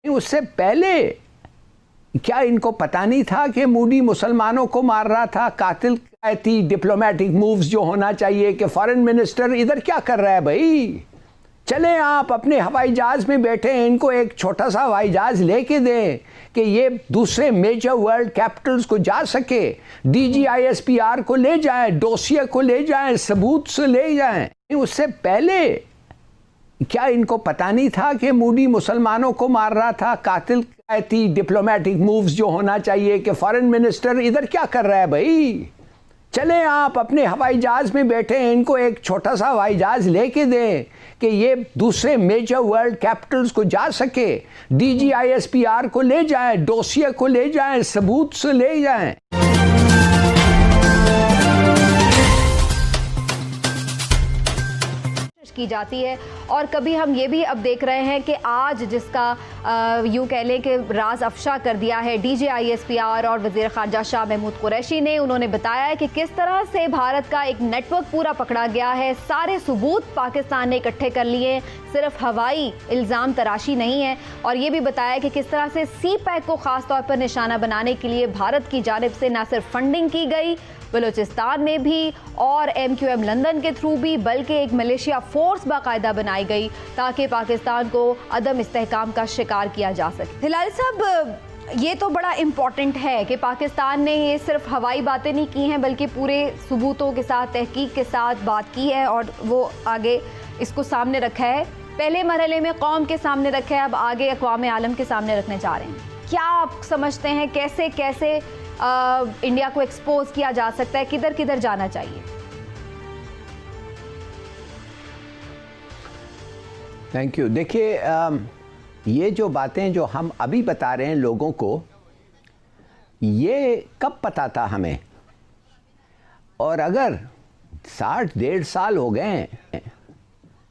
उससे पहले क्या इनको पता नहीं था कि मोदी मुसलमानों को मार रहा था? कातिल थी डिप्लोमेटिक मूव्स जो होना चाहिए कि फॉरेन मिनिस्टर इधर क्या कर रहा है भाई? चले आप अपने हवाई जहाज में बैठे हैं, इनको एक छोटा सा हवाई जहाज लेके दें कि ये दूसरे मेजर वर्ल्ड कैपिटल्स को जा सके, DGISPR को ले जाएं, डोसियर को ले जाएं, सबूत से ले जाएं। उससे पहले क्या इनको पता नहीं था कि मोदी मुसलमानों को मार रहा था? कातिल थी डिप्लोमेटिक मूव्स जो होना चाहिए कि फॉरेन मिनिस्टर इधर क्या कर रहा है भाई? चले आप अपने हवाई जहाज में बैठे हैं, इनको एक छोटा सा हवाई जहाज लेके दें कि ये दूसरे मेजर वर्ल्ड कैपिटल्स को जा सके, DGISPR को ले जाएं, डोसियर को ले जाएं, सबूत से ले जाएं। की जाती है। और कभी हम ये भी अब देख रहे हैं कि आज जिसका यूँ कह लें कि राज अफशा कर दिया है DGISPR और वज़ीर ख़ारजा शाह महमूद कुरैशी ने, उन्होंने बताया है कि किस तरह से भारत का एक नेटवर्क पूरा पकड़ा गया है, सारे सबूत पाकिस्तान ने इकट्ठे कर लिए, सिर्फ हवाई इल्ज़ाम तराशी नहीं है। और ये भी बताया कि किस तरह से CPEC को ख़ास तौर पर निशाना बनाने के लिए भारत की जानिब से न सिर्फ फंडिंग की गई बलूचिस्तान में भी और MQM लंदन के थ्रू भी, बल्कि एक मलेशिया फोर्स बाकायदा बनाई गई ताकि पाकिस्तान को अदम इस्तेहकाम का शिकार किया जा सके। हिलाल साहब, ये तो बड़ा इम्पॉर्टेंट है कि पाकिस्तान ने ये सिर्फ हवाई बातें नहीं की हैं बल्कि पूरे सबूतों के साथ, तहकीक के साथ बात की है और वो आगे इसको सामने रखा है। पहले मरहले में कौम के सामने रखा है, अब आगे अक़वाम आलम के सामने रखने जा रहे हैं। क्या आप समझते हैं कैसे कैसे इंडिया को एक्सपोज किया जा सकता है, किधर किधर जाना चाहिए? Thank you. देखिए, ये जो बातें जो हम अभी बता रहे हैं लोगों को, ये कब पता था हमें? और अगर 60-1.5 साल हो गए हैं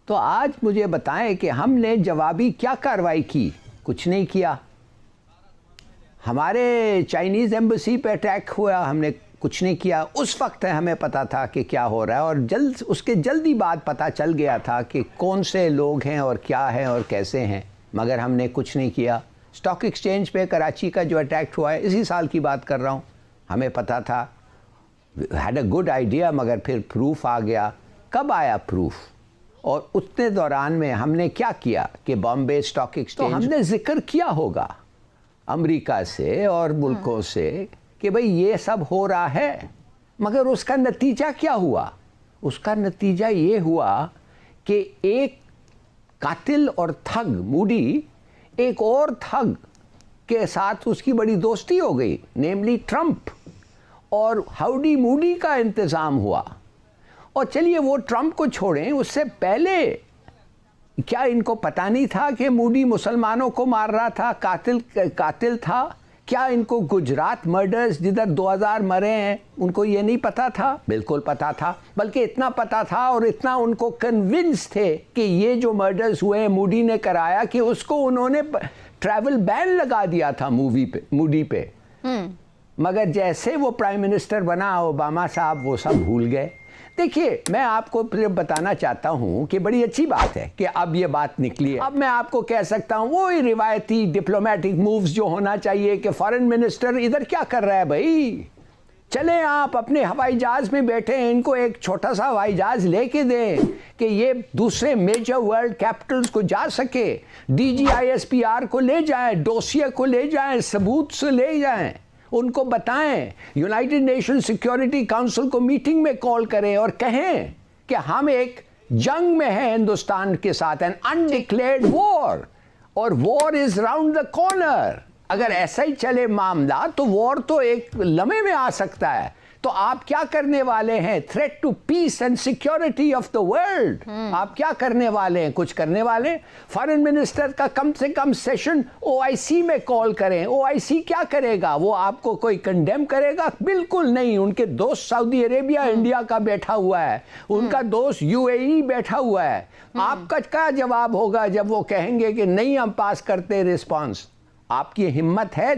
तो आज मुझे बताएं कि हमने जवाबी क्या कार्रवाई की? कुछ नहीं किया। हमारे चाइनीज़ एम्बेसी पे अटैक हुआ, हमने कुछ नहीं किया। उस वक्त हमें पता था कि क्या हो रहा है और उसके जल्दी बाद पता चल गया था कि कौन से लोग हैं और क्या हैं और कैसे हैं, मगर हमने कुछ नहीं किया। स्टॉक एक्सचेंज पे कराची का जो अटैक हुआ है, इसी साल की बात कर रहा हूँ, हमें पता था, हैड अ गुड आइडिया, मगर फिर प्रूफ आ गया। कब आया प्रूफ? और उतने दौरान में हमने क्या किया कि बॉम्बे स्टॉक एक्सचेंज, तो हमने जिक्र किया होगा अमेरिका से और मुल्कों से कि भाई ये सब हो रहा है, मगर उसका नतीजा क्या हुआ? उसका नतीजा ये हुआ कि एक कातिल और थग मूडी, एक और थग के साथ उसकी बड़ी दोस्ती हो गई, नेमली ट्रंप, और हाउडी मूडी का इंतज़ाम हुआ। और चलिए वो ट्रंप को छोड़ें, उससे पहले क्या इनको पता नहीं था कि मोदी मुसलमानों को मार रहा था, कातिल था? क्या इनको गुजरात मर्डर्स जिधर 2000 मरे हैं, उनको ये नहीं पता था? बिल्कुल पता था, बल्कि इतना पता था और इतना उनको कन्विंस थे कि ये जो मर्डर्स हुए हैं मोदी ने कराया कि उसको उन्होंने ट्रैवल बैन लगा दिया था मोदी पे। मगर जैसे वो प्राइम मिनिस्टर बना ओबामा साहब, वो सब भूल गए। देखिए, मैं आपको फिर बताना चाहता हूं कि बड़ी अच्छी बात है कि अब ये बात निकली है। अब मैं आपको कह सकता हूं वो ही रिवायती डिप्लोमेटिक मूव्स जो होना चाहिए कि फॉरेन मिनिस्टर इधर क्या कर रहा है भाई? चले आप अपने हवाई जहाज में बैठे हैं, इनको एक छोटा सा हवाई जहाज लेके दें कि ये दूसरे मेजर वर्ल्ड कैपिटल्स को जा सके, DGISPR को ले जाएं, डोसियर को ले जाएं, सबूत से ले जाएं, उनको बताएं, यूनाइटेड नेशन सिक्योरिटी काउंसिल को मीटिंग में कॉल करें और कहें कि हम एक जंग में हैं हिंदुस्तान के साथ, एन अनडिक्लेयर्ड वॉर, और war is round the corner. अगर ऐसा ही चले मामला तो वॉर तो एक लम्हे में आ सकता है। तो आप क्या करने वाले हैं? Threat to peace and security of the world. आप क्या करने वाले हैं? कुछ करने वाले? फॉरेन मिनिस्टर का कम से कम सेशन OIC में कॉल करें। OIC क्या करेगा? वो आपको कोई कंडेम करेगा? बिल्कुल नहीं। उनके दोस्त सऊदी अरेबिया इंडिया का बैठा हुआ है, उनका दोस्त UAE बैठा हुआ है। आपका क्या जवाब होगा जब वो कहेंगे कि नहीं हम पास करते रिस्पॉन्स? आपकी हिम्मत है?